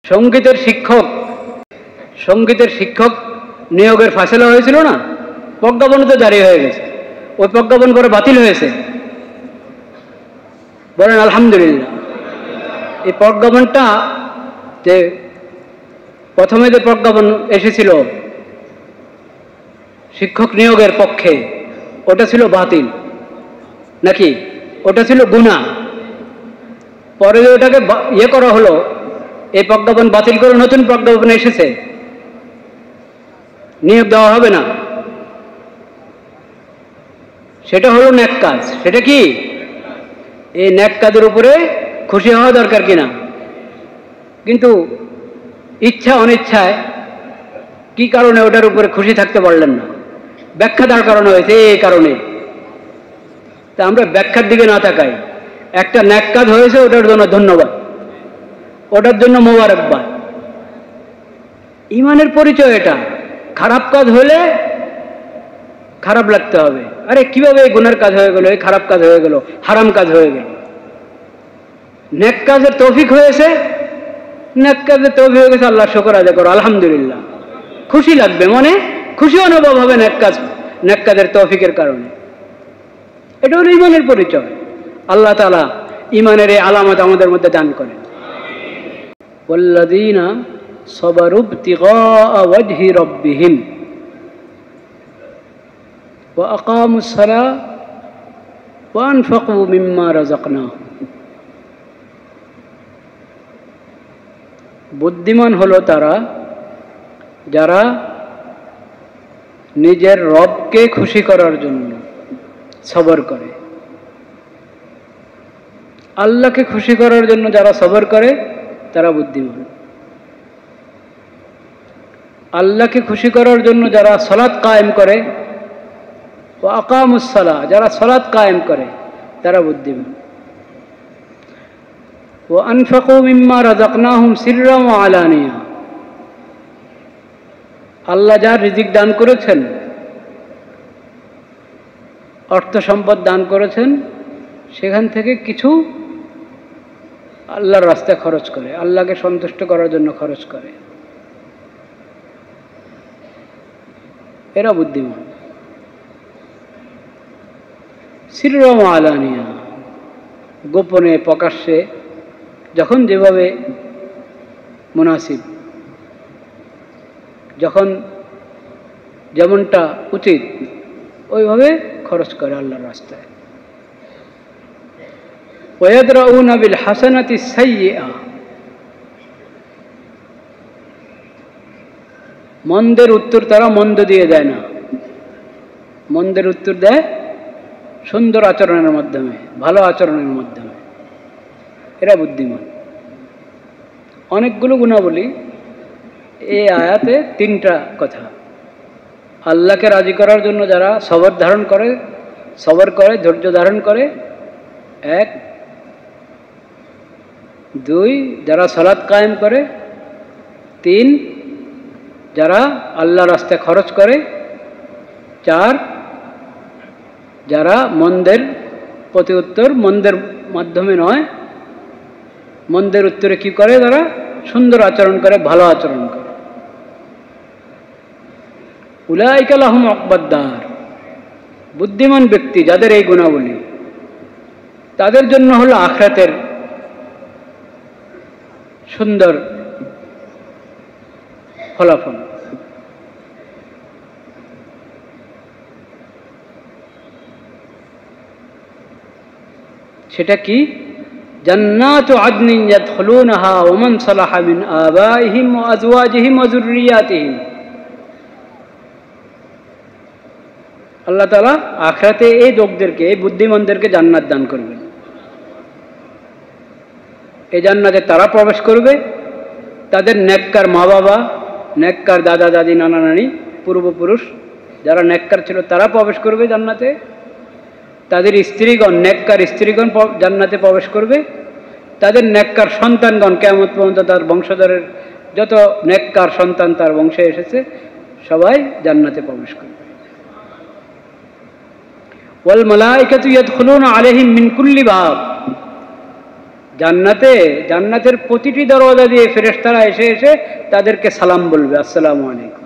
সঙ্গীতের শিক্ষক নিয়োগের ফাইসলা হয়েছিল না, প্রজ্ঞাপন তো জারি হয়ে গেছে। ওই প্রজ্ঞাপন পরে বাতিল হয়েছে, বলেন আলহামদুলিল্লাহ। এই প্রজ্ঞাপনটা যে প্রথমে যে প্রজ্ঞাপন এসেছিল শিক্ষক নিয়োগের পক্ষে, ওটা ছিল বাতিল নাকি, ওটা ছিল গুনাহ। পরে যে ওটাকে ইয়ে করা হলো, এই প্রজ্ঞাপন বাতিল করে নতুন প্রজ্ঞাপন এসেছে, নিয়োগ দেওয়া হবে না। সেটা হলো ন্যাক কাজ। সেটা কি? এই ন্যাক কাজের উপরে খুশি হওয়া দরকার কিনা? কিন্তু ইচ্ছা অনিচ্ছায় কি কারণে ওটার উপরে খুশি থাকতে পারলেন না? ব্যাখ্যা তার কারণে হয়েছে এই কারণে। তা আমরা ব্যাখ্যার দিকে না তাকাই, একটা ন্যাক কাজ হয়েছে, ওটার জন্য ধন্যবাদ, ওটার জন্য মোবারকবাদ। ইমানের পরিচয় এটা। খারাপ কাজ হলে খারাপ লাগতে হবে, আরে কিভাবে এই গুনার কাজ হয়ে গেল, এই খারাপ কাজ হয়ে গেল, হারাম কাজ হয়ে গেল। নেক কাজের তৌফিক হয়েছে, নেক কাজের তৌফিক হয়ে গেছে, আল্লাহ শুকর আদায় করো, আলহামদুলিল্লাহ। খুশি লাগবে, মনে খুশি অনুভব হবে নেক কাজের তৌফিকের কারণে। এটা হলো ইমানের পরিচয়। আল্লাহ তাআলা ইমানের এই আলামত আমাদের মধ্যে দান করেন। ওয়াল্লাযীনা সাবারু ইবতিগাআ ওয়াজহি রাব্বিহিম ওয়া আকামুস সালাহ ওয়া আনফাকু মিম্মা রাযাকনাহুম। বুদ্ধিমান হলো তারা যারা নিজের রবকে খুশি করার জন্য সবর করে। আল্লাহকে খুশি করার জন্য যারা সবর করে তারা বুদ্ধিমান। আল্লাহকে খুশি করার জন্য যারা সালাত কায়েম করে, ও আকামুস সালাহ, যারা সালাত কায়েম করে তারা বুদ্ধিমান। ও আনফাকু মিম্মা রাযাকনাহুম সিররান ওয়া আলানিয়া, আল্লাহ যার রিজিক দান করেছেন, অর্থ সম্পদ দান করেছেন, সেখান থেকে কিছু আল্লাহর রাস্তায় খরচ করে, আল্লাহকে সন্তুষ্ট করার জন্য খরচ করে। এরা বুদ্ধিমান। সিররান ওয়া আলানিয়া, গোপনে প্রকাশ্যে যখন যেভাবে মুনাসিব, যখন যেমনটা উচিত ওইভাবে খরচ করে আল্লাহর রাস্তায়। ওয়ায়াদরাউনা বিল হাসানাতি সাইয়্যিআ, মন্দের উত্তর তারা মন্দ দিয়ে দেয় না, মন্দের উত্তর দেয় সুন্দর আচরণের মাধ্যমে, ভালো আচরণের মাধ্যমে। এরা বুদ্ধিমান। অনেকগুলো গুণাবলী এই আয়াতে, তিনটা কথা। আল্লাহকে রাজি করার জন্য যারা সবর করে, ধৈর্য ধারণ করে, 1, 2 যারা সালাত কায়েম করে, 3 যারা আল্লাহর রাস্তায় খরচ করে, 4 যারা মন্দের প্রতি উত্তর মন্দের মাধ্যমে নয়, মন্দের উত্তরে কি করে, তারা সুন্দর আচরণ করে, ভালো আচরণ করে। উলাইকা লাহুম উকবাদ-দার, বুদ্ধিমান ব্যক্তি যাদের এই গুণাবলী, তাদের জন্য হলো আখিরাতের সুন্দর ফলাফল। সেটা কি? জান্নাতু আদনিন ইয়াদখুলুনাহা ওয়া মান সালাহা মিন আবাইহিম ওয়া আজওয়াজিহিম ওয়া যুররিয়াতিহিম। আল্লাহ তাআলা আখিরাতে এই লোকদেরকে, এই বুদ্ধিমানদেরকে জান্নাত দান করবেন। এই জান্নাতে তারা প্রবেশ করবে, তাদের নেককার মা বাবা, নেককার দাদা দাদি, নানা নানি, পূর্বপুরুষ যারা নেককার ছিল তারা প্রবেশ করবে জান্নাতে। তাদের স্ত্রীগণ, নেককার স্ত্রীগণ জান্নাতে প্রবেশ করবে। তাদের নেককার সন্তানগণ কিয়ামত পর্যন্ত তার বংশধরের যত নেককার সন্তান তার বংশে এসেছে সবাই জান্নাতে প্রবেশ করবে। ওয়াল মালাইকাতু ইয়াদখুলুনা আলাইহিম মিন কুল্লি বাব, জান্নাতে, জান্নাতের প্রতিটি দরজা দিয়ে ফেরেশতারা এসে এসে তাদেরকে সালাম বলবে, আসসালামু আলাইকুম,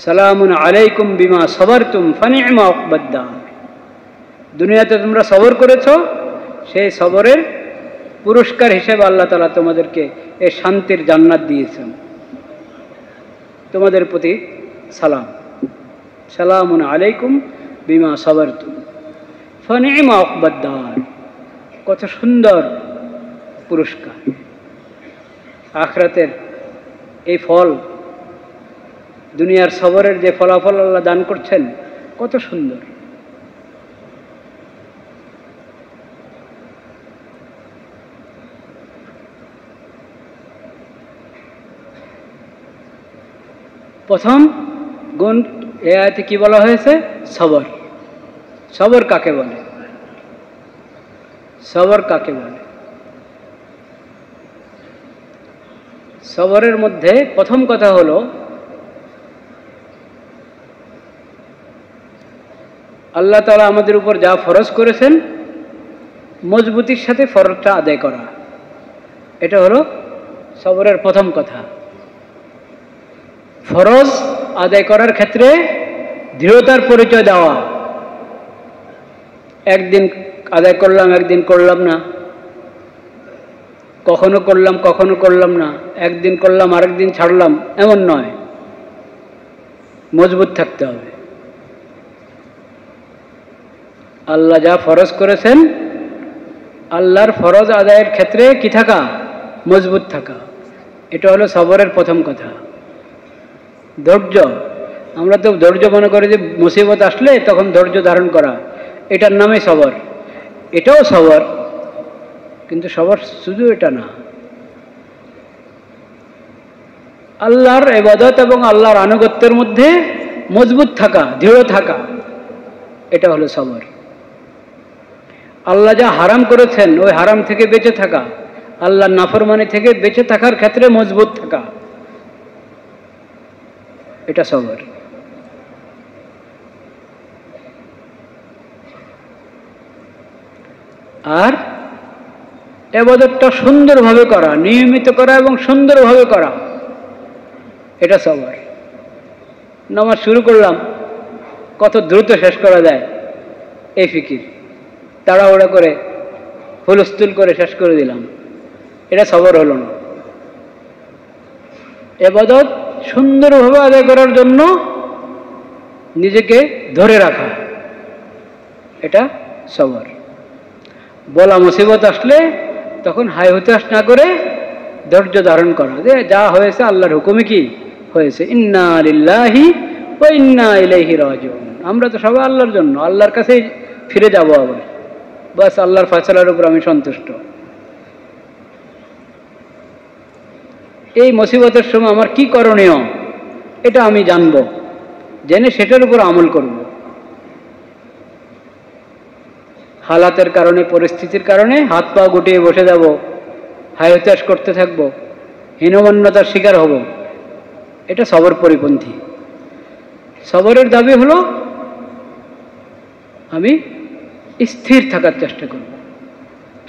সালামুন আলাইকুম বিমা সবরতুম ফানি'মা উকবাদ-দার। দুনিয়াতে তোমরা সবর করেছো, সেই সবরের পুরস্কার হিসেবে আল্লাহ তাআলা তোমাদেরকে এই শান্তির জান্নাত দিয়েছেন। তোমাদের প্রতি সালাম, সালামুন আলাইকুম বিমা সবরতুম ফানি'মা উকবাদ-দার। কত সুন্দর পুরস্কার! আখিরাতের এই ফল, দুনিয়ার সবরের যে ফলাফল আল্লাহ দান করছেন, কত সুন্দর! প্রথম গুণ এ আয়াতে কি বলা হয়েছে? সবর। সবর কাকে বলে? সবর কাকে বলে? সবরের মধ্যে প্রথম কথা হলো আল্লাহ তাআলা আমাদের উপর যা ফরজ করেছেন মজবুতির সাথে ফরজটা আদায় করা, এটা হলো সবরের প্রথম কথা। ফরজ আদায় করার ক্ষেত্রে দৃঢ়তার পরিচয় দেওয়া। একদিন আদায় করলাম, একদিন করলাম না, কখনো করলাম কখনো করলাম না, একদিন করলাম আরেকদিন ছাড়লাম, এমন নয়। মজবুত থাকতে হবে। আল্লাহ যা ফরজ করেছেন, আল্লাহর ফরজ আদায়ের ক্ষেত্রে কি থাকা? মজবুত থাকা। এটা হলো সবরের প্রথম কথা। ধৈর্য, আমরা তো ধৈর্য মনে করি যে মুসিবত আসলে তখন ধৈর্য ধারণ করা, এটার নামে সবর। এটাও সবর, কিন্তু সবর শুধু এটা না। আল্লাহর ইবাদত এবং আল্লাহর আনুগত্যের মধ্যে মজবুত থাকা, দৃঢ় থাকা, এটা হলো সবর। আল্লাহ যা হারাম করেছেন ওই হারাম থেকে বেঁচে থাকা, আল্লাহর নাফরমানি থেকে বেঁচে থাকার ক্ষেত্রে মজবুত থাকা, এটা সবর। আর ইবাদতটা সুন্দরভাবে করা, নিয়মিত করা এবং সুন্দরভাবে করা, এটা সবর। নামাজ শুরু করলাম, কত দ্রুত শেষ করা যায় এই ফিকির, তাড়াহুড়া করে হুলস্থুল করে শেষ করে দিলাম, এটা সবর হলো না। ইবাদত সুন্দরভাবে আদায় করার জন্য নিজেকে ধরে রাখা, এটা সবর। বলা মুসিবত আসলে তখন হায় হুতাশ না করে ধৈর্য ধারণ করা, যে যা হয়েছে আল্লাহর হুকুমে কি হয়েছে, ইন্না লিল্লাহি ওয়া ইন্না ইলাইহি রাজিউন। আমরা তো সবাই আল্লাহর জন্য, আল্লাহর কাছেই ফিরে যাব আবার, বাস আল্লাহর ফয়সালার উপর আমি সন্তুষ্ট। এই মুসিবতের সময় আমার কি করণীয় এটা আমি জানব, জেনে সেটার উপর আমল করব। হালাতের কারণে, পরিস্থিতির কারণে হাত পা গুটিয়ে বসে যাব, হায় হুতাশ করতে থাকবো, হীনমন্যতার শিকার হব, এটা সবর পরিপন্থী। সবরের দাবি হলো আমি স্থির থাকার চেষ্টা করব।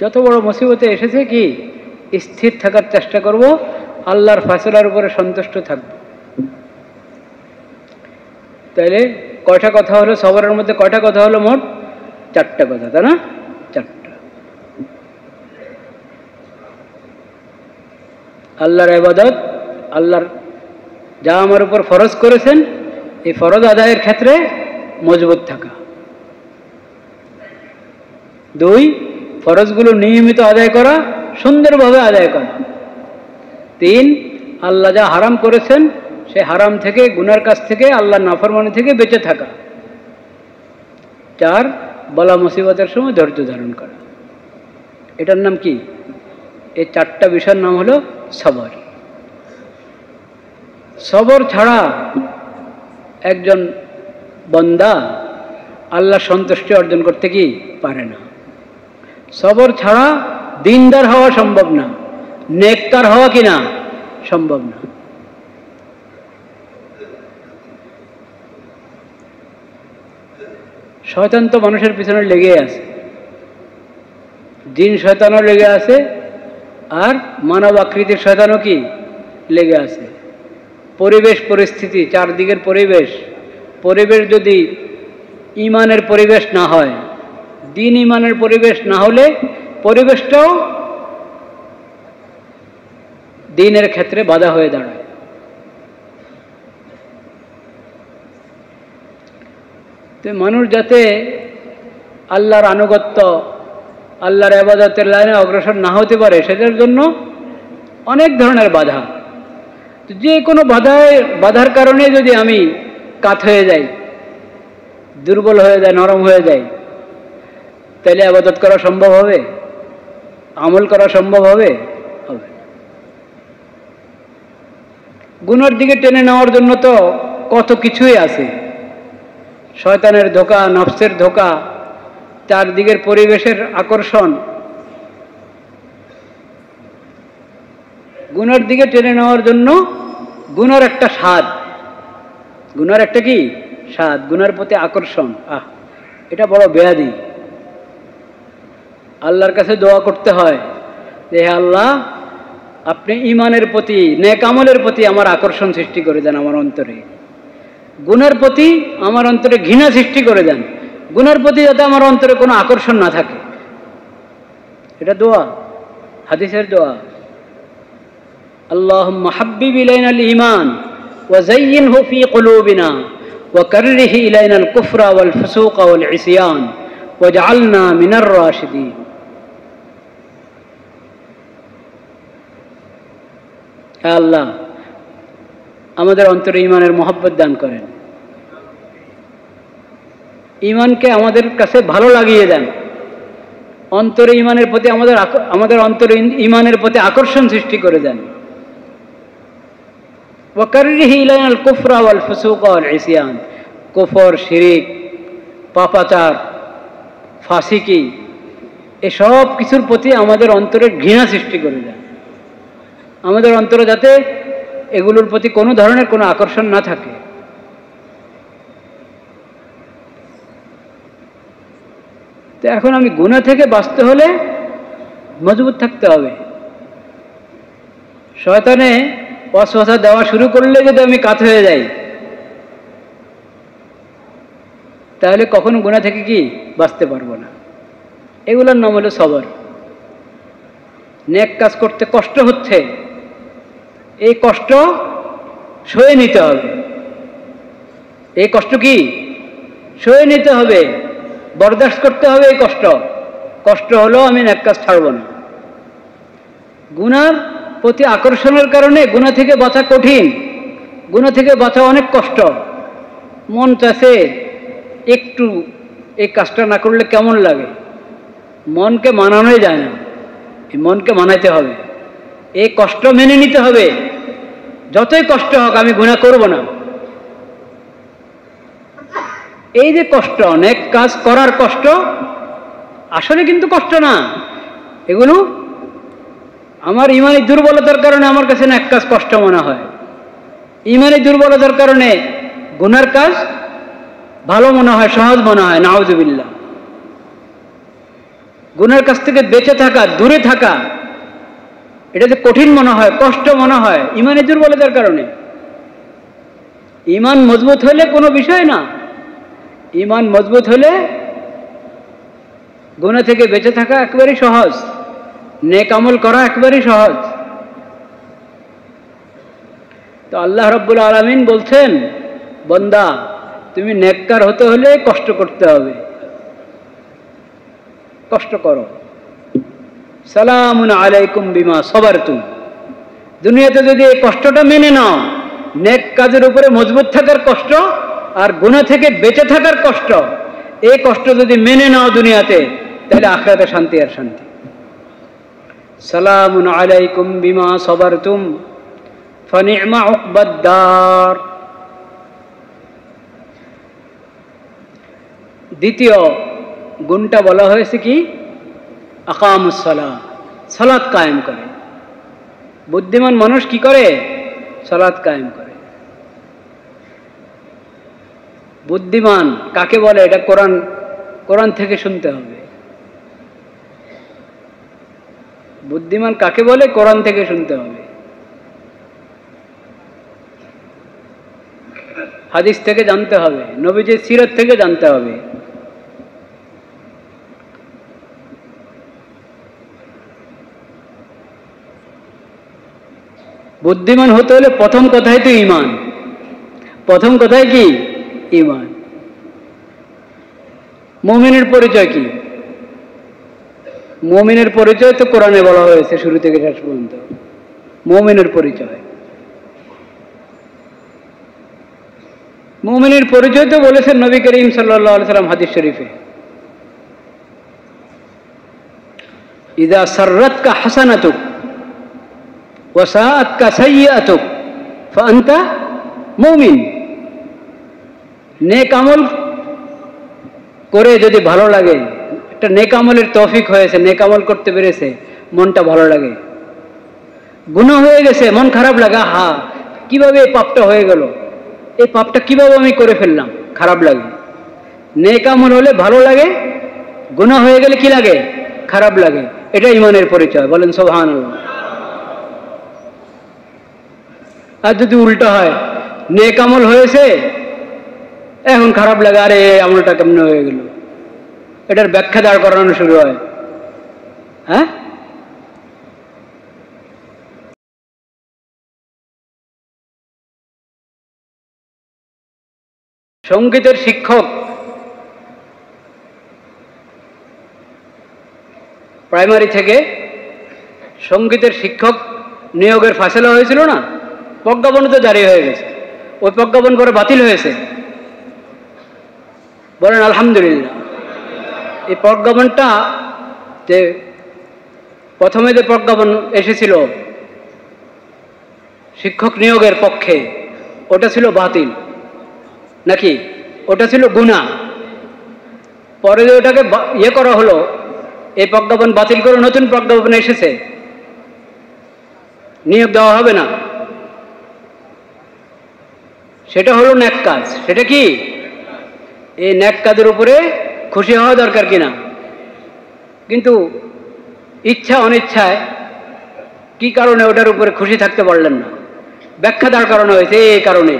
যত বড় মুসিবতে এসেছে কি স্থির থাকার চেষ্টা করব, আল্লাহর ফয়সালার উপরে সন্তুষ্ট থাকব। তাইলে কয়টা কথা হলো সবরের মধ্যে? কয়টা কথা হলো? মোট চারটা কথা, তাই না? চারটা। আল্লাহর ইবাদত, আল্লাহর যা আমার উপর ফরজ করেছেন এই ফরজ আদায়ের ক্ষেত্রে মজবুত থাকা। 2, ফরজগুলো নিয়মিত আদায় করা, সুন্দরভাবে আদায় করা। 3, আল্লাহ যা হারাম করেছেন সে হারাম থেকে, গুনার কাছ থেকে, আল্লাহর নাফরমানি থেকে বেঁচে থাকা। 4, বলা মুসিবতের সময় ধৈর্য ধারণ করা। এটার নাম কি? এই চারটা বিষয়ের নাম হলো সবর। সবর ছাড়া একজন বান্দা আল্লাহর সন্তুষ্টি অর্জন করতে কি পারে না। সবর ছাড়া দিনদার হওয়া সম্ভব না, নেককার হওয়া কিনা সম্ভব না। শয়তান তো মানুষের পিছনে লেগে আছে, জিন শয়তানও লেগে আছে, আর মানব আকৃতির শয়তানও কি লেগে আছে। পরিবেশ পরিস্থিতি, চারদিকের পরিবেশ যদি ইমানের পরিবেশ না হয়, দিন ইমানের পরিবেশ না হলে পরিবেশটাও দিনের ক্ষেত্রে বাধা হয়ে দাঁড়ায়। তো মানুষ যাতে আল্লাহর আনুগত্য, আল্লাহর ইবাদতের লাইনে অগ্রসর না হতে পারে, সেটার জন্য অনেক ধরনের বাধা। তো যে কোনো বাধার কারণে যদি আমি কাত হয়ে যাই, দুর্বল হয়ে যায়, নরম হয়ে যায়, তাহলে ইবাদত করা সম্ভব হবে? আমল করা সম্ভব হবে? হবে। গুনার দিকে টেনে নেওয়ার জন্য তো কত কিছুই আছে, শয়তানের ধোঁকা, নফসের ধোঁকা, চারদিকের পরিবেশের আকর্ষণ। গুনার দিকে টেনে নেওয়ার জন্য গুনার একটা স্বাদ, গুনার একটা কি স্বাদ, গুনার প্রতি আকর্ষণ। এটা বড় ব্যাধি। আল্লাহর কাছে দোয়া করতে হয় যে হে আল্লাহ, আপনি ইমানের প্রতি, নেক আমলের প্রতি আমার আকর্ষণ সৃষ্টি করে দেন আমার অন্তরে, গুনার প্রতি আমার অন্তরে ঘৃণা সৃষ্টি করে দেন, গুনার প্রতি যাতে আমার অন্তরে কোনো আকর্ষণ না থাকে। এটা দোয়া, হাদিসের দোয়া। আল্লাহুম্মা হাব্বিব ইলাইনাল ঈমান ওয়া যায়্যিনহু ফী কুলুবিনা ওয়া কাররিহ ইলাইনাল কুফরা ওয়াল ফুসুকা ওয়াল ইসয়ান ওয়াজআলনা মিনার রাশিদিন। হে আল্লাহ, আমাদের অন্তরে ঈমানের মহব্বত দান করেন, ঈমানকে আমাদের কাছে ভালো লাগিয়ে দেন, অন্তরে ঈমানের প্রতি আমাদের অন্তরে ঈমানের প্রতি আকর্ষণ সৃষ্টি করে দেন। ওয়া কাররিহ ইলাইনাল কুফরা ওয়াল ফুসুকা ওয়াল ইসয়ান, কুফর, শিরিক, পাপাচার, ফাসিকি, এসব কিছুর প্রতি আমাদের অন্তরে ঘৃণা সৃষ্টি করে দেন। আমাদের অন্তরে যাতে এগুলোর প্রতি কোনো ধরনের কোনো আকর্ষণ না থাকে। তো এখন আমি গুনাহ থেকে বাঁচতে হলে মজবুত থাকতে হবে। শয়তানে ওয়াসওয়াসা দেওয়া শুরু করলে যদি আমি কাত হয়ে যাই, তাহলে কখনো গুনাহ থেকে কি বাঁচতে পারবো না। এগুলোর নাম হলো সবর। নেক কাজ করতে কষ্ট হচ্ছে, এই কষ্ট সয়ে নিতে হবে। এই কষ্ট কি সয়ে নিতে হবে, বরদাস্ত করতে হবে এই কষ্ট হলো আমি নেক কাজ ছাড়ব না। গুনার প্রতি আকর্ষণের কারণে গুনাহ থেকে বাঁচা কঠিন, গুনাহ থেকে বাঁচা অনেক কষ্ট। মন চাইছে একটু এই কাজটা না করলে কেমন লাগে, মনকে মানানোই যায় না, এই মনকে মানাইতে হবে, এই কষ্ট মেনে নিতে হবে। যতই কষ্ট হোক আমি গুনাহ করব না। এই যে কষ্ট, অনেক কাজ করার কষ্ট, আসলে কিন্তু কষ্ট না, এগুলো আমার ইমানি দুর্বলতার কারণে আমার কাছে নেক কাজ কষ্ট মনে হয়। ইমানি দুর্বলতার কারণে গুনার কাজ ভালো মনে হয়, সহজ মনে হয়। নাউজুবিল্লাহ। গুনার কাছ থেকে বেঁচে থাকা, দূরে থাকা, এটা যে কঠিন মনে হয়, কষ্ট মনে হয়, ইমানি দুর্বলতার কারণে। ইমান মজবুত হলে কোনো বিষয় না, ইমান মজবুত হলে গুনাহ থেকে বেঁচে থাকা একেবারেই সহজ, নেক আমল করা একেবারেই সহজ। তো আল্লাহ রাব্বুল আলামিন বলছেন, বান্দা তুমি নেককার হতে হলে কষ্ট করতে হবে, কষ্ট করো। সালামুন আলাইকুম বিমা সাবারতুম। দুনিয়াতে যদি এই কষ্টটা মেনে নাও, নেক কাজের উপরে মজবুত থাকার কষ্ট আর গুনাহ থেকে বেঁচে থাকার কষ্ট, এই কষ্ট যদি মেনে নাও দুনিয়াতে, তাহলে আখিরাতে শান্তি আর শান্তি। সালামুন আলাইকুম বিমা সাবারতুম ফানি'মা উকবাদ-দার। দ্বিতীয় গুণটা বলা হয়েছে কি, আকামুস সালাহ, সালাত কায়েম করে। বুদ্ধিমান মানুষ কি করে? সালাত কায়েম করে। বুদ্ধিমান কাকে বলে? এটা কোরআন কোরআন থেকে শুনতে হবে। বুদ্ধিমান কাকে বলে? কোরআন থেকে শুনতে হবে, হাদিস থেকে জানতে হবে, নবীজির সিরাত থেকে জানতে হবে। বুদ্ধিমান হতে হলে প্রথম কথাই তো ঈমান। প্রথম কথাই কি? ঈমান। মুমিনের পরিচয় কি? মুমিনের পরিচয় তো কোরআনে বলা হয়েছে শুরু থেকে শেষ পর্যন্ত। মুমিনের পরিচয়, মুমিনের পরিচয় তো বলেছেন নবী করিম সাল্লাল্লাহু আলাইহি সাল্লাম হাদিস শরীফে, ইযা সাররাতকা হাসানাতুক ওয়া সাআতকা সাইয়্যাতুক ফাআনতা মুমিন। নেক আমল করে যদি ভালো লাগে, একটা নেক আমলের তৌফিক হয়েছে, নেক আমল করতে পেরেছে, মনটা ভালো লাগে। গুনাহ হয়ে গেছে, মন খারাপ লাগে, হা কিভাবে এই পাপটা হয়ে গেল, এই পাপটা কিভাবে আমি করে ফেললাম, খারাপ লাগে। নেক আমল হলে ভালো লাগে, গুনাহ হয়ে গেলে কি লাগে? খারাপ লাগে। এটা ঈমানের পরিচয়। বলেন সুবহানাল্লাহ। আর যদি উল্টো হয়, নেক আমল হয়েছে, এখন খারাপ লাগে, আরে আমলটা কেমনে হয়ে গেল, এটার ব্যাখ্যা দাঁড় করানো শুরু হয়। হ্যাঁ, সঙ্গীতের শিক্ষক প্রাইমারি থেকে সঙ্গীতের শিক্ষক নিয়োগের ফায়সালা হয়েছিল না, প্রজ্ঞাপন তো জারি হয়ে গেছে। ওই প্রজ্ঞাপন করে বাতিল হয়েছে। বলেন আলহামদুলিল্লাহ। এই প্রজ্ঞাপনটা যে প্রথমে যে প্রজ্ঞাপন এসেছিল শিক্ষক নিয়োগের পক্ষে, ওটা ছিল বাতিল নাকি? ওটা ছিল গুনাহ। পরে যে ওটাকে ইয়ে করা হলো, এই প্রজ্ঞাপন বাতিল করে নতুন প্রজ্ঞাপন এসেছে, নিয়োগ দেওয়া হবে না। সেটা হলো ন্যাক কাজ। সেটা কি? এই ন্যাক কাজের উপরে খুশি হওয়া দরকার কিনা? কিন্তু ইচ্ছা অনিচ্ছায় কি কারণে ওটার উপরে খুশি থাকতে পারলেন না? ব্যাখ্যা দাঁড় করানো হয়েছে এই কারণে।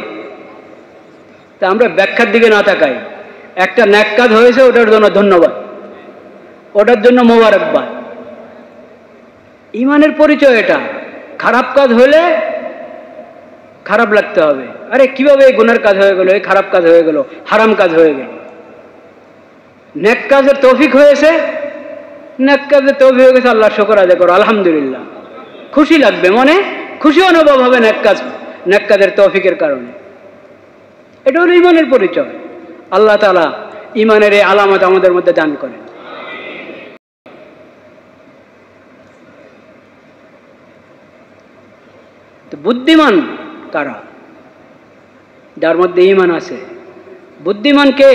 তা আমরা ব্যাখ্যার দিকে না তাকাই, একটা ন্যাক কাজ হয়েছে, ওটার জন্য ধন্যবাদ, ওটার জন্য মোবারকবাদ। ঈমানের পরিচয় এটা। খারাপ কাজ হলে খারাপ লাগতে হবে, আরে কিভাবে এই গুনার কাজ হয়ে গেল, এই খারাপ কাজ হয়ে গেল, হারাম কাজ হয়ে গেল। নেক কাজের তৌফিক হয়েছে, নেক কাজের তৌফিক হয়ে গেছে, আল্লাহর শুকর আদায় করো, আলহামদুলিল্লাহ। খুশি লাগবে, মনে খুশি অনুভব হবে নেক কাজের তৌফিকের কারণে। এটা হলো ঈমানের পরিচয়। আল্লাহ তাআলা ঈমানের এই আলামত আমাদের মধ্যে দান করেন। তো বুদ্ধিমান কারা? যার মধ্যে ঈমান আছে। বুদ্ধিমান কে?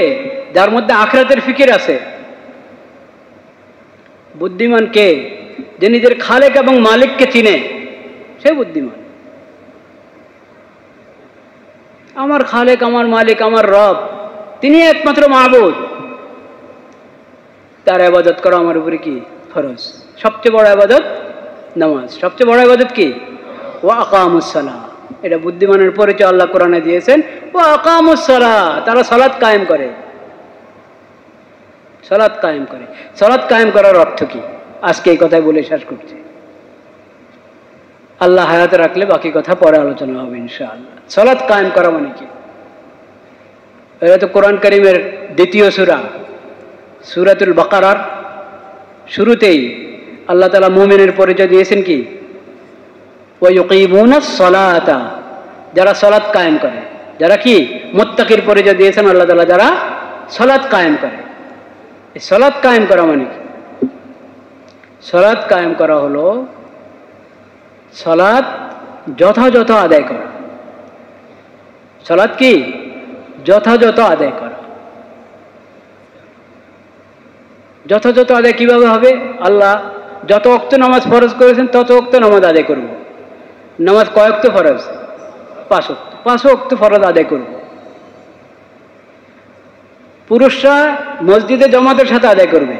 যার মধ্যে আখিরাতের ফিকির আছে। বুদ্ধিমান কে? যে নিজের খালেক এবং মালিককে চিনে, সে বুদ্ধিমান। আমার খালেক, আমার মালিক, আমার রব, তিনি একমাত্র মাবুদ, তার ইবাদত করা আমার উপরে কি ফরজ। সবচেয়ে বড় ইবাদত নামাজ। সবচেয়ে বড় ইবাদত কি? ওয়া আকামুস সালাহ। এটা বুদ্ধিমানের পরিচয় আল্লাহ কোরআনে দিয়েছেন। ওয়া আকামুস সালাহ, তারা সালাত কায়েম করে। সালাত কায়েম করে। সালাত কায়েম করার অর্থ কি? আজকে এই কথাই বলে শেষ করছি। আল্লাহ হায়াতে রাখলে বাকি কথা পরে আলোচনা হবে ইনশাআল্লাহ। সালাত কায়েম করা মানে কি? এটা তো কোরআন কারীমের দ্বিতীয় সূরা, সূরাতুল বাকারার শুরুতেই আল্লাহ তাআলা মুমিনের পরিচয় দিয়েছেন কি? ওয়া ইউকিমুনাস সালাতা, যারা সালাত কায়েম করে। যারা কি? মুত্তাকির পরিচয় দিয়েছেন আল্লাহ তাআলা, যারা সালাত কায়েম করে। এই সালাত কায়েম করা মানে কি? সালাত কায়েম করা হলো সালাত যথাযথ আদায় করা। সালাত কি? যথাযথ আদায় করা। যথাযথ আদায় কিভাবে হবে? আল্লাহ যত ওয়াক্ত নামাজ ফরজ করেছেন তত ওয়াক্ত নামাজ আদায় করব। নামাজ কয় ওয়াক্ত ফরজ? 5 ওয়াক্ত। 5 ওয়াক্ত ফরজ আদায় করব। পুরুষরা মসজিদে জামাতের সাথে আদায় করবে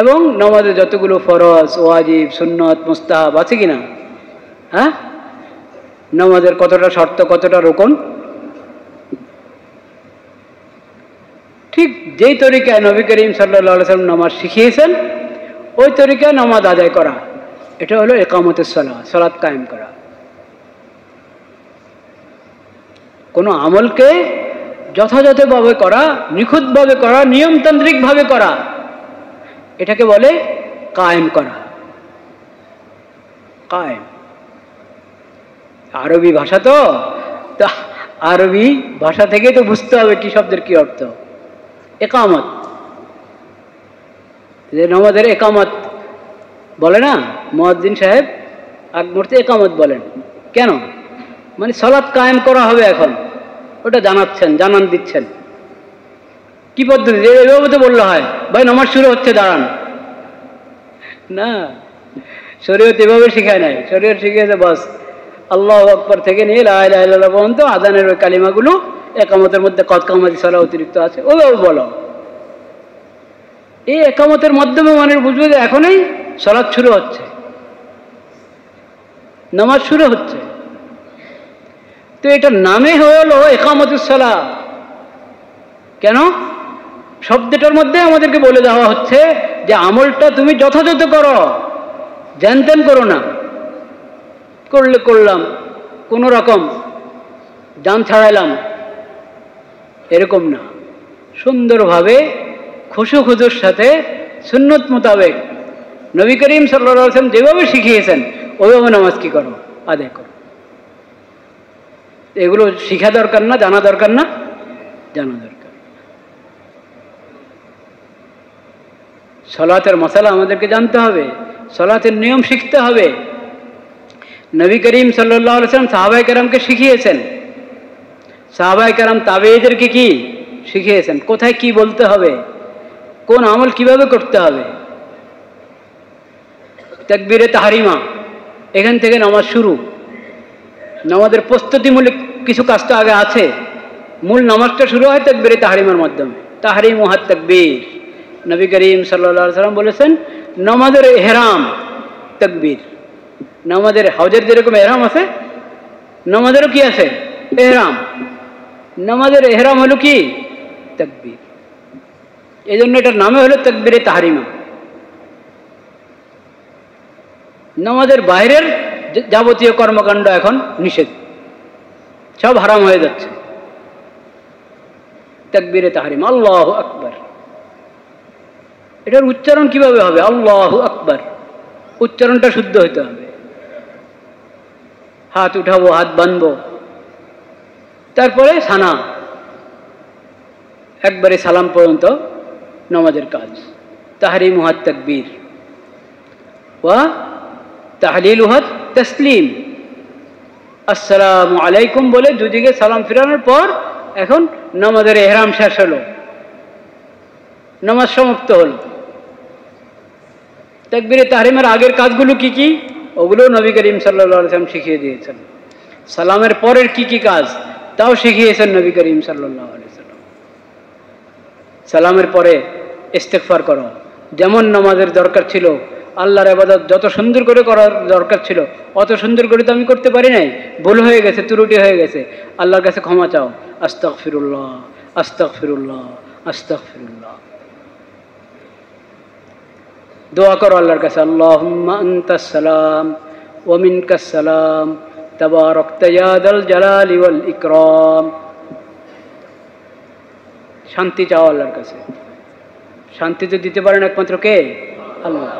এবং নামাজে যতগুলো ফরজ, ওয়াজিব, সুন্নত, মুস্তাহাব আছে কিনা, হ্যাঁ, নামাজের কতটা শর্ত, কতটা রোকন, ঠিক যেই তরিকায় নবী করিম সাল্লাল্লাহু আলাইহি ওয়াসাল্লাম নামাজ শিখিয়েছেন ওই তরিকায় নামাজ আদায় করা, এটা হলো ইকামতুস সালাহ, সালাত কায়েম করা। কোনো আমলকে যথাযথভাবে করা, নিখুঁতভাবে করা, নিয়মতান্ত্রিকভাবে করা, এটাকে বলে কায়েম করা। কায়েম আরবি ভাষা, তো আরবি ভাষা থেকেই তো বুঝতে হবে কি শব্দের কি অর্থ। একামত, যে নামাজের একামত বলে না, মুয়াজ্জিন সাহেব আগ মুহূর্তে একামত বলেন কেন, মানে সালাত কায়েম করা হবে এখন, ওটা জানাচ্ছেন, জানান দিচ্ছেন। কি পদ্ধতি, এভাবে তো বললে হয়, ভাই নামাজ শুরু হচ্ছে দাঁড়ান, না, শরীয়ত এভাবে শিখায় নাই। শরীয়ত শিখিয়েছে বাস আল্লাহু আকবার থেকে নিয়ে লা ইলাহা ইল্লাল্লাহ পর্যন্ত আযানের ওই কালিমাগুলো একামতের মধ্যে কদ কামাতি সালাহ অতিরিক্ত আছে, ওভাবে বলো। এই একামতের মাধ্যমে মানুষ বুঝবে যে এখনই সালাত শুরু হচ্ছে, নামাজ শুরু হচ্ছে। তো এটার নামে হলো ইকামতুস সালাহ। কেন? শব্দটার মধ্যে আমাদেরকে বলে দেওয়া হচ্ছে যে আমলটা তুমি যথাযথ করো, জ্যানত্যান করো না, করলে করলাম, কোনো রকম জান ছাড়াইলাম, এরকম না। সুন্দরভাবে খুশু খুজুর সাথে সুন্নত মোতাবেক নবী করিম সাল্লাল্লাহু আলাইহি ওয়াসাল্লাম যেভাবে শিখিয়েছেন ওইভাবে নামাজ কি করো, আদায় করো। এগুলো শিখা দরকার না, জানা দরকার না, জানা দরকার। সালাতের মশালা আমাদেরকে জানতে হবে, সালাতের নিয়ম শিখতে হবে। নবী করিম সাল্লাল্লাহু আলাইহি ওয়াসাল্লাম সাহাবায়ে কেরামকে শিখিয়েছেন, সাহাবায়ে কেরাম তাবেঈদেরকে কি শিখিয়েছেন, কোথায় কি বলতে হবে, কোন আমল কিভাবে করতে হবে। তাকবীরে তাহরিমা, এখান থেকে নামাজ শুরু। নামাজের প্রস্তুতিমূলক কিছু কাজ তো আগে আছে, মূল নামাজটা শুরু হয় তাকবীরে তাহরিমার মাধ্যমে। তাহরিমু হাত তাকবীর, নবী করিম সাল্লাল্লাহু আলাইহি ওয়াসাল্লাম বলেছেন নামাজের ইহরাম তাকবীর। নামাজের হজের যেরকম ইহরাম আছে, নামাজেরও কি আছে, ইহরাম। নামাজের ইহরাম হলো কি, তাকবীর। এই জন্য এটার নামে হলো তাকবীরে তাহরিমা। নামাজের বাইরের যাবতীয় কর্মকাণ্ড এখন নিষেধ, সব হারাম হয়ে যাচ্ছে। তাকবীরে তাহরিমা, আল্লাহু আকবার। এটার উচ্চারণ কিভাবে হবে, আল্লাহু আকবার, উচ্চারণটা শুদ্ধ হতে হবে। হাত উঠাবো, হাত বাঁধবো, তারপরে সানা, একবারে সালাম পর্যন্ত নামাজের কাজ। তাহরিমু হাত তাকবীর ওয়া তাহলিলু হাত তাসলিম। আসসালামু আলাইকুম বলে দুদিকে সালাম ফিরানোর পর এখন নামাজের ইহরাম শেষ হলো, নামাজ সমাপ্ত হলো। তাকবীরে তাহরিমের আগের কাজগুলো কি কি, ওগুলো নবী করিম সাল্লাল্লাহু আলাইহি ওয়াসাল্লাম শিখিয়ে দিয়েছেন। সালামের পরের কি কি কাজ তাও শিখিয়েছেন নবী করিম সাল্লাল্লাহু আলাইহি ওয়াসাল্লাম। সালামের পরে ইস্তেগফার করো, যেমন নামাজের দরকার ছিল, আল্লাহর ইবাদত যত সুন্দর করে করার দরকার ছিল অত সুন্দর করে তো আমি করতে পারি নাই, ভুল হয়ে গেছে, ত্রুটি হয়ে গেছে, আল্লাহর কাছে ক্ষমা চাও। আস্তাগফিরুল্লাহ, আস্তাগফিরুল্লাহ, আস্তাগফিরুল্লাহ। দোয়া করো আল্লাহর কাছে, আল্লাহুম্মা আনতাস সালাম ওয়া মিনকাস সালাম তাবারাকতা ইয়া যাল জালালি ওয়াল ইকরাম। শান্তি চাও আল্লাহর কাছে। শান্তি তো দিতে পারেন একমাত্র কে, আল্লাহ।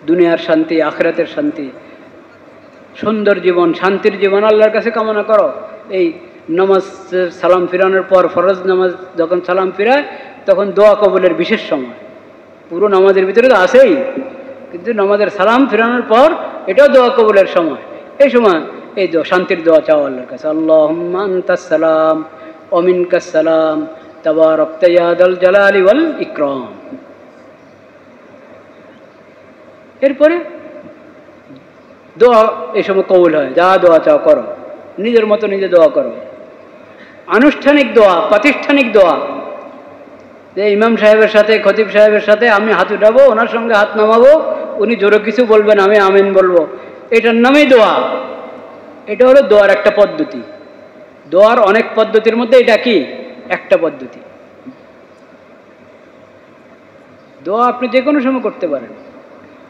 দুনিয়ার শান্তি, আখিরাতের শান্তি, সুন্দর জীবন, শান্তির জীবন আল্লাহর কাছে কামনা করো। এই নামাজ সালাম ফিরানোর পর, ফরজ নামাজ যখন সালাম ফিরায় তখন দোয়া কবুলের বিশেষ সময়। পুরো নামাজের ভিতরে তো আছেই, কিন্তু নামাজের সালাম ফিরানোর পর এটাও দোয়া কবুলের সময়। এই সময় এই শান্তির দোয়া চাও আল্লাহর কাছে, আল্লাহুম্মা আনতাস সালাম ওয়া মিনকাস সালাম তাবারাকতা ইয়া যাল জালালি ওয়াল ইকরাম। এরপরে দোয়া এই সময় কবুল হয়, যা দোয়া চাও করো। নিজের মতো নিজে দোয়া করো। আনুষ্ঠানিক দোয়া, প্রাতিষ্ঠানিক দোয়া, যে ইমাম সাহেবের সাথে, খতিব সাহেবের সাথে আমি হাত উঠাবো, ওনার সঙ্গে হাত নামাবো, উনি জোরে কিছু বলবেন, আমি আমিন বলবো, এটার নামেই দোয়া। এটা হলো দোয়ার একটা পদ্ধতি। দোয়ার অনেক পদ্ধতির মধ্যে এটা কি একটা পদ্ধতি। দোয়া আপনি যে কোনো সময় করতে পারেন।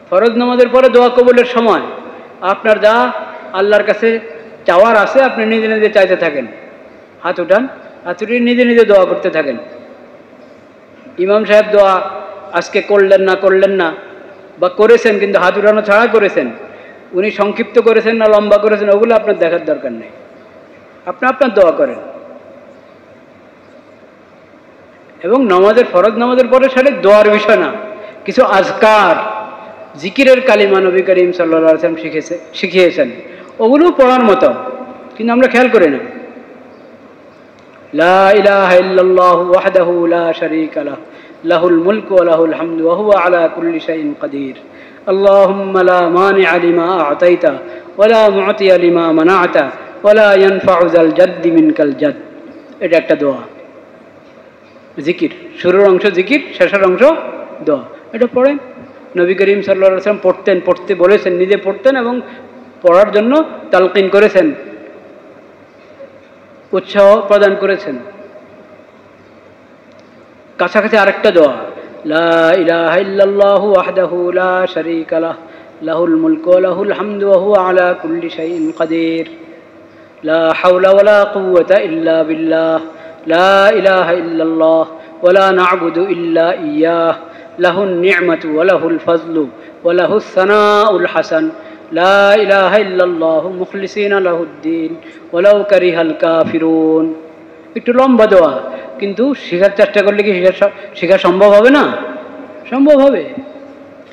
ফরজ নামাজের পরে দোয়া কবুলের সময় আপনার যা আল্লাহর কাছে চাওয়ার আছে আপনি নিজে নিজে চাইতে থাকেন, হাত উঠান, হাত উঠিয়ে নিজে নিজে দোয়া করতে থাকেন। ইমাম সাহেব দোয়া আজকে করলেন না বা করেছেন কিন্তু হাত উঠানো ছাড়া করেছেন, উনি সংক্ষিপ্ত করেছেন না লম্বা করেছেন, ওগুলো আপনার দেখার দরকার নেই। আপনি আপনার দোয়া করেন। এবং নামাজের, ফরজ নামাজের পরে সাথে দোয়ার বিষয় না, কিছু আজকার, জিকিরের কালিমা নবী করিম সাল্লাল্লাহু আলাইহি ওয়াসাল্লাম শিখিয়েছেন, ওগুলো পড়ার মতো, কিন্তু আমরা খেয়াল করি না। লা ইলাহা ইল্লাল্লাহু ওয়াহদাহু লা শারীকা লাহু লাহুল মুলকু ওয়া লাহুল হামদু ওয়া হুয়া আলা কুল্লি শাইইন কাদির। আল্লাহুম্মা লা মানিআ লিমা আ'তাইতা ওয়া লা মু'তিয়া লিমা মানা'তা ওয়া লা ইয়ানফা'ু যাল জাদ্দি মিনকাল জাদ। এটা একটা দোয়া, জিকির। শুরুর অংশ জিকির, শেষের অংশ দোয়া। এটা পড়েন। নবী করিম সাল্লাল্লাহু আলাইহি ওয়াসাল্লাম পড়তেন, পড়তে বলেছেন, নিজে পড়তেন এবং পড়ার জন্য তালকিন করেছেন, উৎসাহ প্রদান করেছেন। কাছাকাছি আরেকটা দোয়া, লা ইলাহা ইল্লাল্লাহু ওয়াহদাহু লা শারীকা লাহু লাহুল মুলকু ওয়া লাহুল হামদু ওয়া হুয়া আলা কুল্লি শাইইন কাদির। লা হাওলা ওয়া লা কুওয়াতা ইল্লা বিল্লাহ। লা ইলাহা ইল্লাল্লাহ ওয়া লা না'বুদু ইল্লা ইয়্যাহ। লাহুন নি'মাতু ওয়া লাহুল ফাজলু ওয়া লাহুস সানাউল হাসান। লা ইলাহা ইল্লাল্লাহু মুখলিসিনা লাহুদ্দিন ওয়ালাউ কারিহাল কাফিরুন। একটু লম্বা দোয়া, কিন্তু শেখার চেষ্টা করলে কি শেখা সম্ভব হবে না? সম্ভব হবে।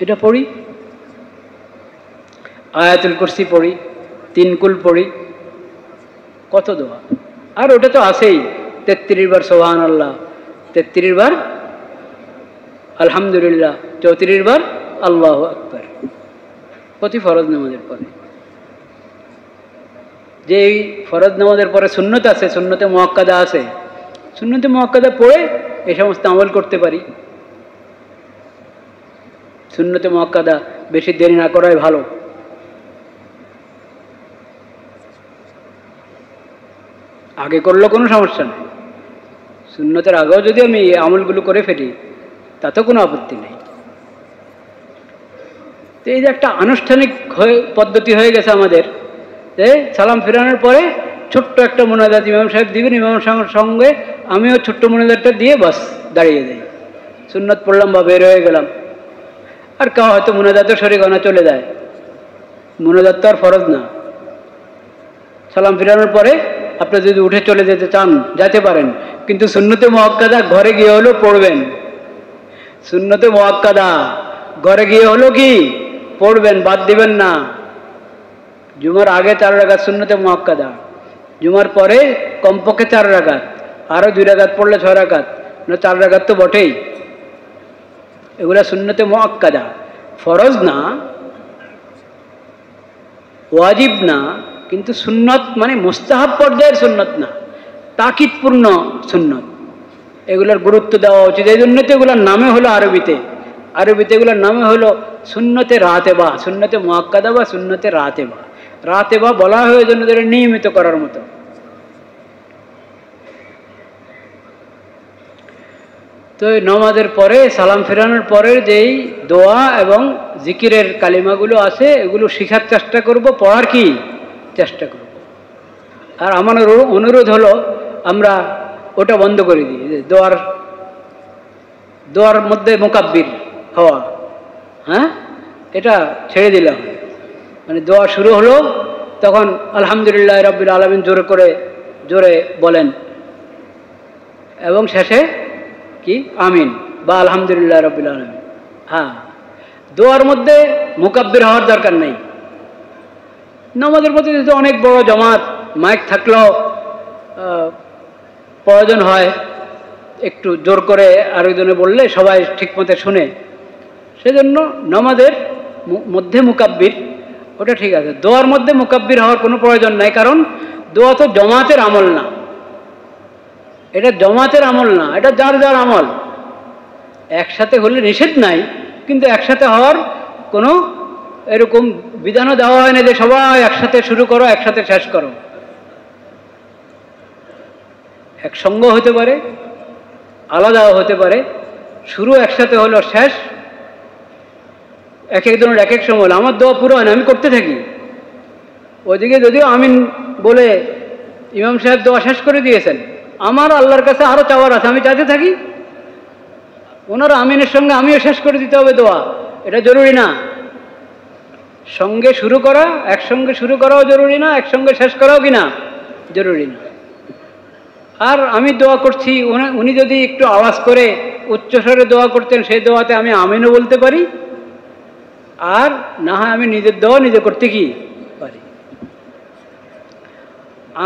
এটা পড়ি, আয়াতুল কুরসি পড়ি, তিন কুল পড়ি, কত দোয়া। আর ওটা তো আছেই, 33 বার সুবহানাল্লাহ, 33 বার আলহামদুলিল্লাহ, 34 বার আল্লাহু আকবার, প্রতি ফরজ নামাজের পরে। যে এই ফরজ নামাজের পরে সুন্নত আছে, সুন্নতে মুআক্কাদা আছে, সুন্নতে মুআক্কাদা পড়ে এই সমস্ত আমল করতে পারি। সুন্নতে মুআক্কাদা বেশি দেরি না করাই ভালো। আগে করলেও কোনো সমস্যা নেই, সুন্নতের আগেও যদি আমি আমলগুলো করে ফেলি তাতেও কোনো আপত্তি নেই। তো এই যে একটা আনুষ্ঠানিক পদ্ধতি হয়ে গেছে আমাদের, যে সালাম ফেরানোর পরে ছোট্ট একটা মোনাজাত ইমাম সাহেব দিবেন, ইমাম সাহেবের সঙ্গে আমিও ছোট্ট মোনাজাতটা দিয়ে বাস দাঁড়িয়ে যাই, সুন্নত পড়লাম বা বের হয়ে গেলাম। আর কেউ হয়তো মোনাজাতও শরীকানা চলে যায়, মোনাজাত তো আর ফরজ না। সালাম ফেরানোর পরে আপনি যদি উঠে চলে যেতে চান যেতে পারেন, কিন্তু সুন্নতে মুআক্কাদা ঘরে গিয়ে হলো পড়বেন। সুন্নতে মুআক্কাদা ঘরে গিয়ে হলো কি পড়বেন, বাদ দিবেন না। জুমার আগে 4 রাকাত সুন্নতে মুআক্কাদা, জুমার পরে কমপক্ষে 4 রাকাত, আরও 2 রাকাত পড়লে 6 রাকাত, না 4 রাকাত তো বটেই। এগুলা সুন্নতে মুআক্কাদা, ফরজ না, ওয়াজিব না, কিন্তু সুন্নত মানে মুস্তাহাব পর্যায়ের সুন্নত না, তাকিদপূর্ণ সুন্নত। এগুলার গুরুত্ব দেওয়া উচিত। এই জন্য তো এগুলোর নামে হলো আরবিতে এগুলোর নামে হলো সুন্নতে রাতেবা, সুন্নতে মুআক্কাদা বা সুন্নতে রাতেবা। রাতেবা বলা হয় জন্য যেটা নিয়মিত করার মতো। তো নামাজের পরে সালাম ফেরানোর পরে যেই দোয়া এবং জিকিরের কালিমাগুলো আছে এগুলো শেখার চেষ্টা করব, পড়ার কি চেষ্টা করব। আর আমার অনুরোধ হলো আমরা ওটা বন্ধ করে দিই, যে দোয়ার মধ্যে মুকাব্বির হওয়া, হ্যাঁ, এটা ছেড়ে দিলাম। মানে দোয়া শুরু হলো তখন আলহামদুলিল্লাহ রাব্বিল আলামিন জোরে বলেন, এবং শেষে কি আমিন বা আলহামদুলিল্লাহ রাব্বিল আলামিন। হ্যাঁ, দোয়ার মধ্যে মুকাব্বির হওয়ার দরকার নেই। নামাজের মধ্যে যদি অনেক বড় জামাত, মাইক থাকলেও প্রয়োজন হয় একটু জোর করে আরেকজনে বললে সবাই ঠিকমতো শুনে, সেজন্য নামাজের মধ্যে মুকাব্বির ওটা ঠিক আছে। দোয়ার মধ্যে মুকাব্বির হওয়ার কোনো প্রয়োজন নাই, কারণ দোয়া তো জমাতের আমল না, এটা জমাতের আমল না, এটা যার যার আমল। একসাথে হলে নিষেধ নাই, কিন্তু একসাথে হওয়ার কোনো এরকম বিধানও দেওয়া হয় না যে সবাই একসাথে শুরু করো একসাথে শেষ করো। একসঙ্গ হতে পারে, আলাদাও হতে পারে, শুরু একসাথে হলো, শেষ এক একজনের এক এক সময় হলো। আমার দোয়া পুরো হয় না, আমি করতে থাকি। ওইদিকে যদিও আমিন বলে ইমাম সাহেব দোয়া শেষ করে দিয়েছেন, আমার আল্লাহর কাছে আরও চাওয়ার আছে, আমি চাইতে থাকি। ওনার আমিনের সঙ্গে আমিও শেষ করে দিতে হবে দোয়া, এটা জরুরি না। সঙ্গে শুরু করা, একসঙ্গে শুরু করাও জরুরি না, একসঙ্গে শেষ করাও কিনা জরুরি না। আর আমি দোয়া করছি, উনি যদি একটু আওয়াজ করে উচ্চস্বরে দোয়া করতেন, সেই দোয়াতে আমি আমিনও বলতে পারি, আর না হয় আমি নিজের দোয়া নিজে করতে কি পারি।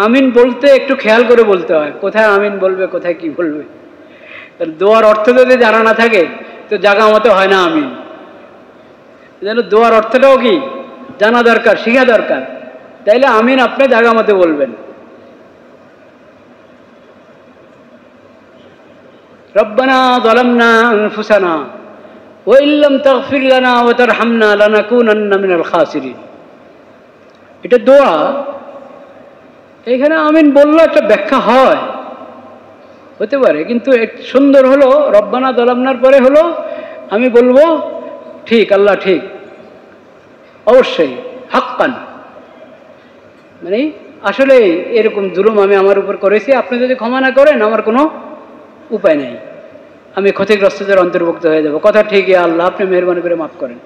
আমিন বলতে একটু খেয়াল করে বলতে হয়, কোথায় আমিন বলবে কোথায় কি বলবে। দোয়ার অর্থ যদি জানা না থাকে তো জাগা মতো হয় না আমিন। যেন দোয়ার অর্থটাও কি জানা দরকার, শিখা দরকার, তাইলে আমিন আপনি জাগা মতো বলবেন। রব্বানা যালামনা আনফুসানা ওয়া ইল্লাম তাগফির লানা ওয়া তারহামনা লানাকুনান্না মিনাল খাসিরিন। এটা দোয়া। এখানে আমিন বললে একটা ব্যাখ্যা হয়, হতে পারে, কিন্তু সুন্দর হলো রব্বানা যালামনার পরে হলো আমি বলবো ঠিক, আল্লাহ ঠিক, অবশ্যই হাক্কান, মানে আসলে এরকম জুলুম আমি আমার উপর করেছি, আপনি যদি ক্ষমা না করেন আমার কোনো উপায় নেই, আমি ক্ষতিগ্রস্তদের অন্তর্ভুক্ত হয়ে যাব। কথা ঠিকই, আল্লাহ আপনি মেহরবানি করে মাফ করেন।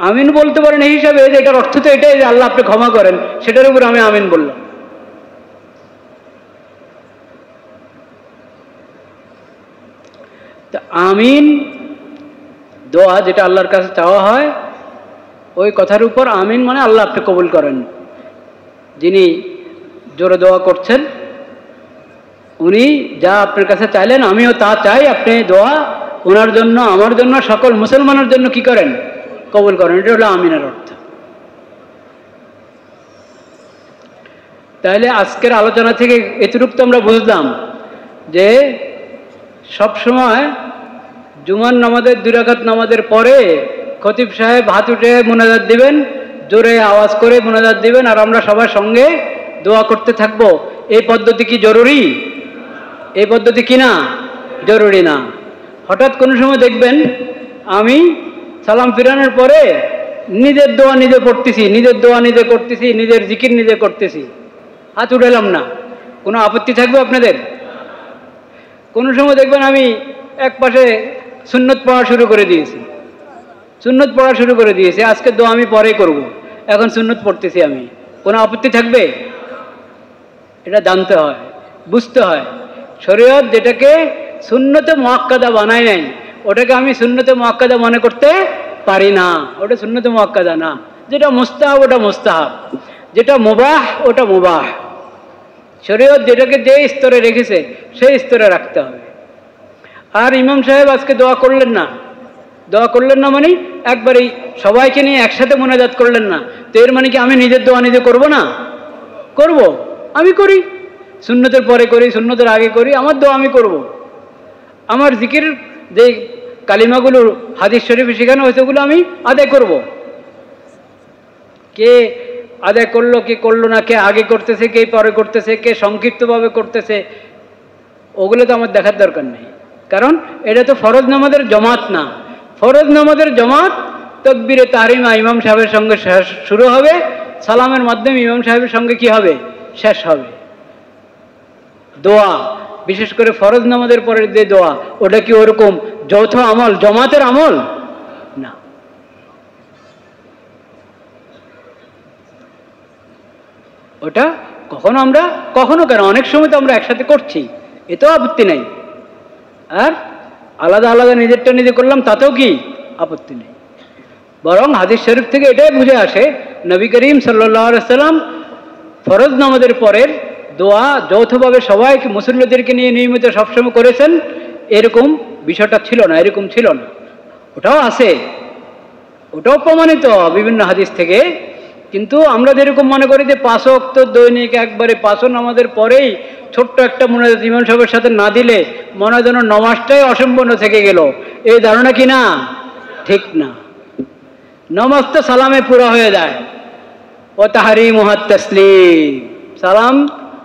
আমিন বলতে পারেন এই হিসাবে যে এটার অর্থ তো এটাই যে আল্লাহ আপনি ক্ষমা করেন, সেটার উপর আমি আমিন বললাম। তা আমিন দোয়া যেটা আল্লাহর কাছে চাওয়া হয়, ওই কথার উপর আমিন মানে আল্লাহ আপনি কবুল করেন। যিনি জোরে দোয়া করছেন উনি যা আপনার কাছে চাইলেন আমিও তা চাই, আপনি দোয়া ওনার জন্য, আমার জন্য, সকল মুসলমানের জন্য কি করেন, কবুল করেন। এটা হলো আমিনের অর্থ। তাহলে আজকের আলোচনা থেকে এতটুকু তো আমরা বুঝলাম যে সবসময় জুমার নামাজের 2 রাকাত নামাজের পরে খতিব সাহেব হাত উঠে মুনাজাত দিবেন, জোরে আওয়াজ করে মুনাজাত দিবেন, আর আমরা সবার সঙ্গে দোয়া করতে থাকবো। এই পদ্ধতি কি জরুরি? এই পদ্ধতি কি না জরুরি না। হঠাৎ কোনো সময় দেখবেন আমি সালাম ফিরানোর পরে নিজের দোয়া নিজে পড়তেছি, নিজের দোয়া নিজে করতেছি, নিজের জিকির নিজে করতেছি, হাত উঠালাম না। কোনো আপত্তি থাকবে আপনাদের? কোনো সময় দেখবেন আমি এক পাশে সুন্নত পড়া শুরু করে দিয়েছি, সুন্নত পড়া শুরু করে দিয়েছি, আজকে দোয়া আমি পরে করব, এখন সুন্নত পড়তেছি আমি, কোনো আপত্তি থাকবে? এটা জানতে হয়, বুঝতে হয়। শরীয়ত যেটাকে সুন্নতে মুআক্কাদা বানায় নাই, ওটাকে আমি সুন্নতে মুআক্কাদা মনে করতে পারি না। ওটা সুন্নতে মুআক্কাদা না। যেটা মুস্তাহাব ওটা মুস্তাহাব, যেটা মুবাহ ওটা মুবাহ। শরীয়ত যেটাকে যে স্তরে রেখেছে সেই স্তরে রাখতে হবে। আর ইমাম সাহেব আজকে দোয়া করলেন না, দোয়া করলেন না মানে একবারেই সবাইকে নিয়ে একসাথে মোনাজাত করলেন না, তো এর মানে কি আমি নিজের দোয়া নিজে করব না? করব, আমি করি, সুন্নতের পরে করি, সুন্নতের আগে করি, আমার দোয়া আমি করব। আমার জিকির যে কালিমাগুলো হাদিস শরীফে শেখানো হয়েছে ওগুলো আমি আদায় করব। কে আদায় করলো কে করলো না, কে আগে করতেছে কে পরে করতেছে, কে সংক্ষিপ্তভাবে করতেছে, ওগুলো তো আমার দেখার দরকার নেই। কারণ এটা তো ফরজ নামাজের জমাত না। ফরজ নামাজের জমাত তাকবীরে তাহরিমা ইমাম সাহেবের সঙ্গে শুরু হবে, সালামের মাধ্যমে ইমাম সাহেবের সঙ্গে কি হবে, শেষ হবে। দোয়া বিশেষ করে ফরজ নামাজের পরে যে দোয়া, ওটা কি ওরকম যৌথ আমল, জমাতের আমল না। ওটা কখনো আমরা, কখনো কেন, অনেক সময় তো আমরা একসাথে করছি, এতেও আপত্তি নেই। আর আলাদা আলাদা নিজেরটা নিজে করলাম, তাতেও কি আপত্তি নেই। বরং হাদিস শরীফ থেকে এটাই বুঝে আসে, নবী করিম সাল্লাল্লাহু আলাইহি সাল্লাম ফরজ নামাজের পরের দোয়া যৌথভাবে সবাইকে মুসল্লিদেরকে নিয়ে নিয়মিত সবসময় করেছেন, এরকম বিষয়টা ছিল না, এরকম ছিল না। ওটাও আছে, ওটাও প্রমাণিত বিভিন্ন হাদিস থেকে, কিন্তু আমরা যেরকম মনে করি যে 5 ওয়াক্ত দৈনিক একবারে 5 নামাজের পরেই ছোট্ট একটা মুনাজাত ইমাম সাহেবের সাথে না দিলে মনে হয় যেন নামাজটাই অসম্পূর্ণ থেকে গেল, এই ধারণা কি না? ঠিক না। নামাজ তো সালামে পুরো হয়ে যায়। ও তাহরিমুহাত তাসলিম, সালাম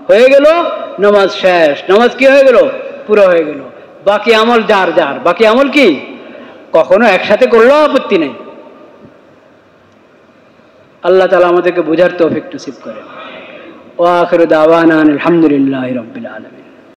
হয়ে গেল, নামাজ শেষ। নামাজ কি হয়ে গেল? পুরো হয়ে গেল। বাকি আমল যার যার। বাকি আমল কি কখনো একসাথে করলেও আপত্তি নেই। আল্লাহ তাআলা আমাদেরকে বোঝার তৌফিক নসিব করেন। ওয়া আখিরু দাওয়ানা আলহামদুলিল্লাহি রাব্বিল আলামিন।